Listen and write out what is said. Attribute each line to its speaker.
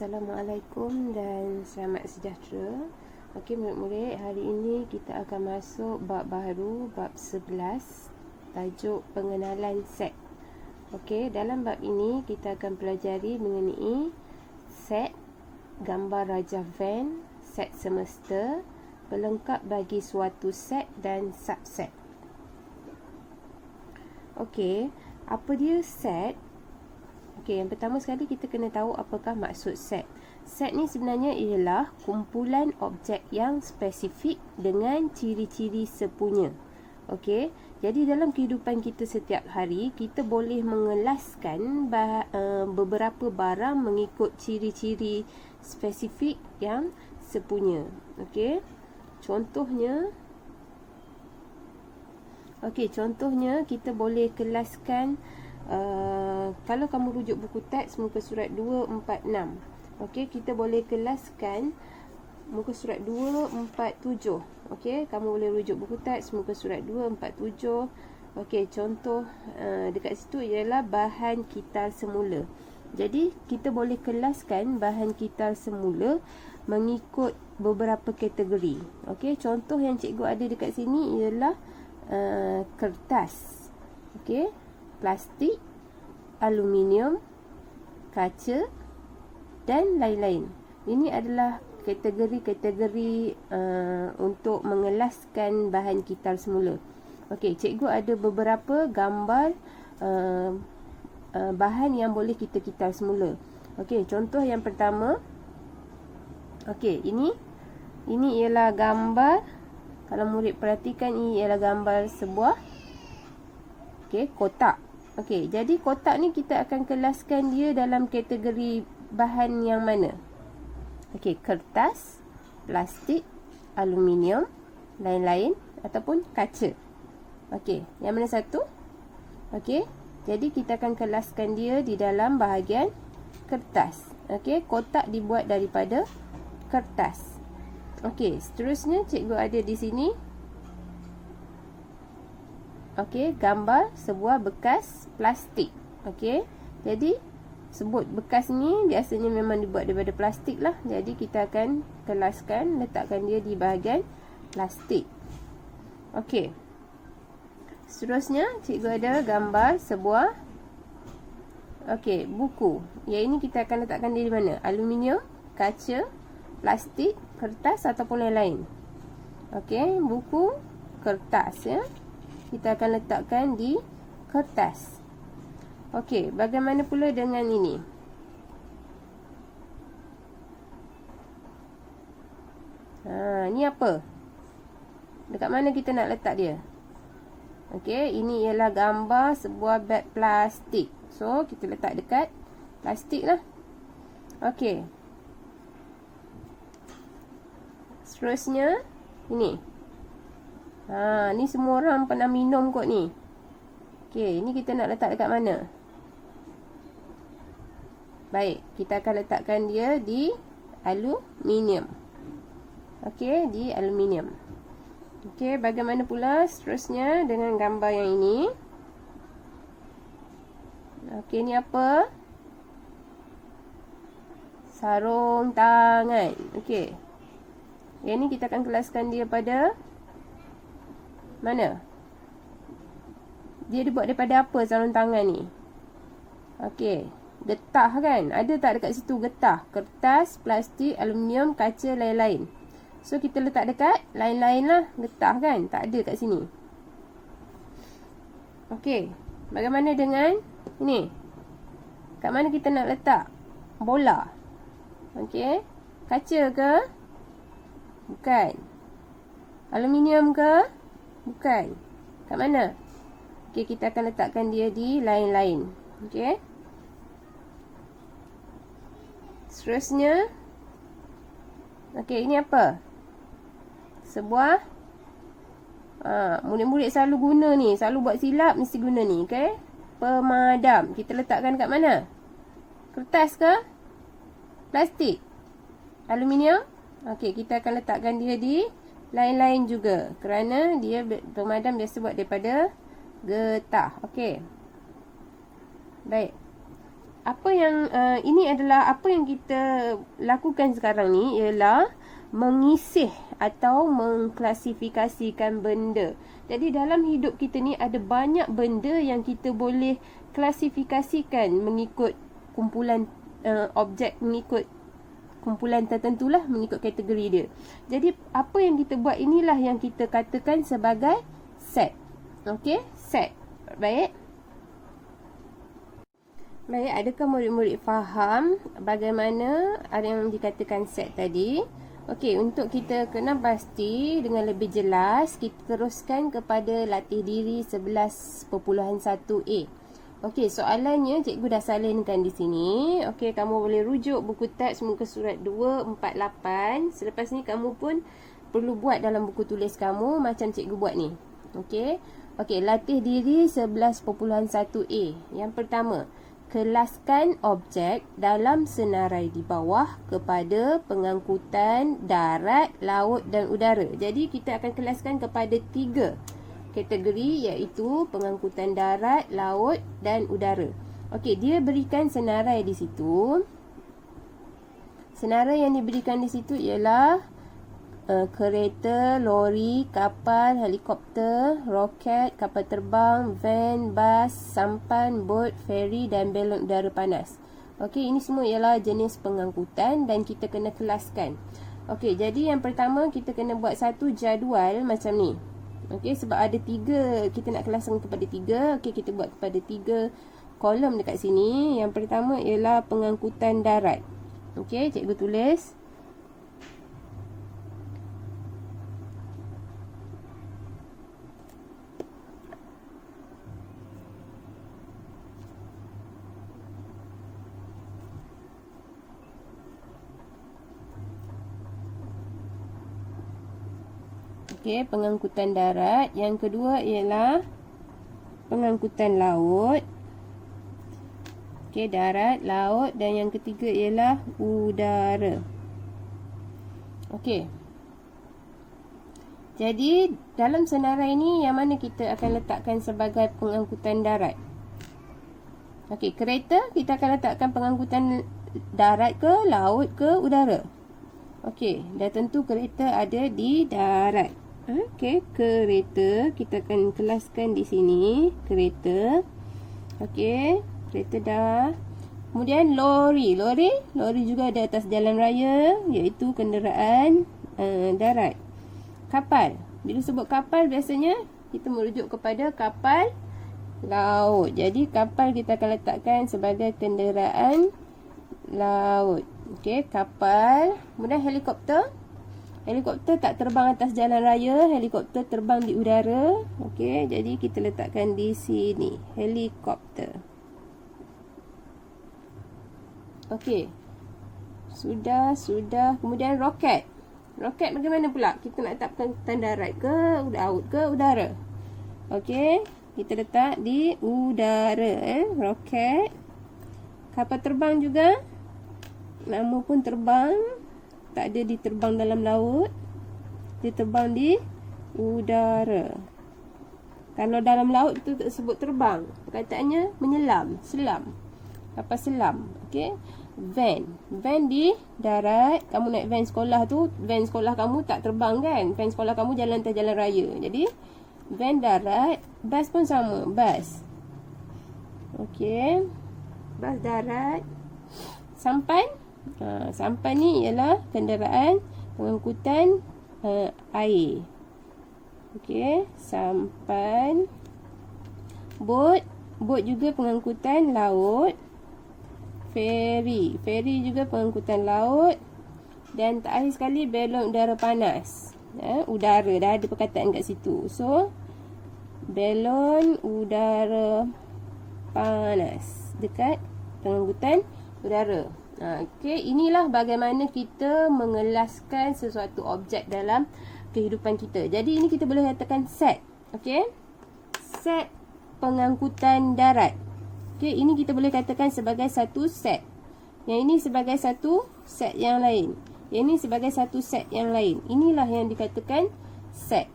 Speaker 1: Assalamualaikum dan selamat sejahtera. Okey murid-murid, hari ini kita akan masuk bab baru, bab 11, tajuk pengenalan set. Okey, dalam bab ini kita akan pelajari mengenai set, gambar rajah Venn, set semesta, pelengkap bagi suatu set dan subset. Okey, apa dia set? Okey, yang pertama sekali kita kena tahu apakah maksud set. Set ni sebenarnya ialah kumpulan objek yang spesifik dengan ciri-ciri sepunya. Okey, jadi dalam kehidupan kita setiap hari, kita boleh mengelaskan beberapa barang mengikut ciri-ciri spesifik yang sepunya. Okey, contohnya kita boleh kelaskan. Kalau kamu rujuk buku teks muka surat 246, okey, kita boleh kelaskan muka surat 247. Okey, kamu boleh rujuk buku teks muka surat 247. Okey, contoh dekat situ ialah bahan kital semula. Jadi kita boleh kelaskan bahan kital semula mengikut beberapa kategori. Okey, contoh yang cikgu ada dekat sini ialah kertas, okey, plastik, aluminium, kaca dan lain-lain. Ini adalah kategori-kategori untuk mengelaskan bahan kital semula. Okey, cikgu ada beberapa gambar bahan yang boleh kita kital semula. Okey, contoh yang pertama. Okey, ini ialah gambar, kalau murid perhatikan, ini ialah gambar sebuah kotak. Okey, jadi kotak ni kita akan kelaskan dia dalam kategori bahan yang mana? Okey, kertas, plastik, aluminium, lain-lain ataupun kaca. Okey, yang mana satu? Okey, jadi kita akan kelaskan dia di dalam bahagian kertas. Okey, kotak dibuat daripada kertas. Okey, seterusnya cikgu ada di sini. Okey, gambar sebuah bekas plastik. Okey, jadi sebut bekas ni biasanya memang dibuat daripada plastik lah. Jadi kita akan kelaskan, letakkan dia di bahagian plastik. Okey, seterusnya cikgu ada gambar sebuah buku. Yang ini kita akan letakkan dia di mana? Aluminium, kaca, plastik, kertas ataupun lain-lain. Okey, buku, kertas ya. Kita akan letakkan di kertas. Okey, bagaimana pula dengan ini? Ni apa? Dekat mana kita nak letak dia? Okey, ini ialah gambar sebuah beg plastik. So, kita letak dekat plastik lah. Okey. Seterusnya, ini. Ni semua orang pernah minum kot ni. Okey, ni kita nak letak dekat mana? Baik, kita akan letakkan dia di aluminium. Okey, di aluminium. Okey, bagaimana pula seterusnya dengan gambar yang ini? Okey, ni apa? Sarung tangan. Okey. Yang ni kita akan kelaskan dia pada mana? Dia dibuat daripada apa sarung tangan ni? Okey, getah kan? Ada tak dekat situ getah? Kertas, plastik, aluminium, kaca, lain-lain. So, kita letak dekat lain-lain lah. Getah kan? Tak ada kat sini. Okey, bagaimana dengan ini? Kat mana kita nak letak? Bola. Okey, kaca ke? Bukan. Aluminium ke? Bukan. Kat mana? Okey, kita akan letakkan dia di lain-lain. Okey. Seterusnya. Okey, ini apa? Sebuah murid-murid selalu guna ni. Selalu buat silap mesti guna ni. Okey. Pemadam. Kita letakkan kat mana? Kertas ke? Plastik? Aluminium? Okey, kita akan letakkan dia di lain-lain juga, kerana dia pemadam biasa buat daripada getah. Okey. Baik. ini adalah apa yang kita lakukan sekarang ni ialah mengisih atau mengklasifikasikan benda. Jadi dalam hidup kita ni ada banyak benda yang kita boleh klasifikasikan mengikut kumpulan objek, mengikut kumpulan tertentulah, mengikut kategori dia. Jadi apa yang kita buat inilah yang kita katakan sebagai set. Okey, set. Baik. Baik, adakah murid-murid faham bagaimana ada yang dikatakan set tadi? Okey, untuk kita kena pasti dengan lebih jelas, kita teruskan kepada latih diri 11.1a. Okey, soalannya cikgu dah salinkan di sini. Okey, kamu boleh rujuk buku teks muka surat 248. Selepas ni kamu pun perlu buat dalam buku tulis kamu macam cikgu buat ni. Okey. Okey, latih diri 11.1a. Yang pertama, kelaskan objek dalam senarai di bawah kepada pengangkutan darat, laut dan udara. Jadi kita akan kelaskan kepada 3 kategori, iaitu pengangkutan darat, laut dan udara. Okey, dia berikan senarai di situ. Senarai yang diberikan di situ ialah kereta, lori, kapal, helikopter, roket, kapal terbang, van, bas, sampan, bot, feri dan belon udara panas. Okey, ini semua ialah jenis pengangkutan dan kita kena kelaskan. Okey, jadi yang pertama kita kena buat satu jadual macam ni. Okey, sebab ada 3, kita nak kelaskan kepada 3. Okey, kita buat kepada 3 kolom dekat sini. Yang pertama ialah pengangkutan darat. Okey, cikgu tulis. Okey, pengangkutan darat. Yang kedua ialah pengangkutan laut. Okey, darat, laut dan yang ketiga ialah udara. Okey. Jadi, dalam senarai ini yang mana kita akan letakkan sebagai pengangkutan darat? Okey, kereta kita akan letakkan pengangkutan darat ke, laut ke, udara? Okey, dah tentu kereta ada di darat. Okey, kereta kita akan kelaskan di sini, kereta. Okey, kereta dah. Kemudian lori juga ada atas jalan raya, iaitu kenderaan darat. Kapal, bila sebut kapal biasanya kita merujuk kepada kapal laut. Jadi kapal kita akan letakkan sebagai kenderaan laut. Okey, kapal. Kemudian helikopter. Helikopter tak terbang atas jalan raya, helikopter terbang di udara. Okey, jadi kita letakkan di sini, helikopter. Okey. Sudah. Kemudian roket. Roket bagaimana pula? Kita nak letakkan darat ke, laut ke, udara? Okey, kita letak di udara, roket. Kapal terbang juga. Nama pun terbang. Tak ada diterbang dalam laut, dia terbang di udara. Kalau dalam laut itu tersebut terbang, perkataannya menyelam, selam, kapal selam. Okey, van di darat. Kamu naik van sekolah tu, van sekolah kamu tak terbang kan, van sekolah kamu jalan atas jalan raya. Jadi van darat. Bas pun sama, bas. Okey, bas darat. Sampan. Sampan ni ialah kenderaan pengangkutan air. Okey, sampan. Bot juga pengangkutan laut. Feri juga pengangkutan laut. Dan terakhir sekali belon udara panas. Udara, dah ada perkataan kat situ. So belon udara panas dekat pengangkutan udara. Okey, inilah bagaimana kita mengelaskan sesuatu objek dalam kehidupan kita. Jadi ini kita boleh katakan set. Okey, set pengangkutan darat. Okey, ini kita boleh katakan sebagai satu set. Yang ini sebagai satu set yang lain. Yang ini sebagai satu set yang lain. Inilah yang dikatakan set.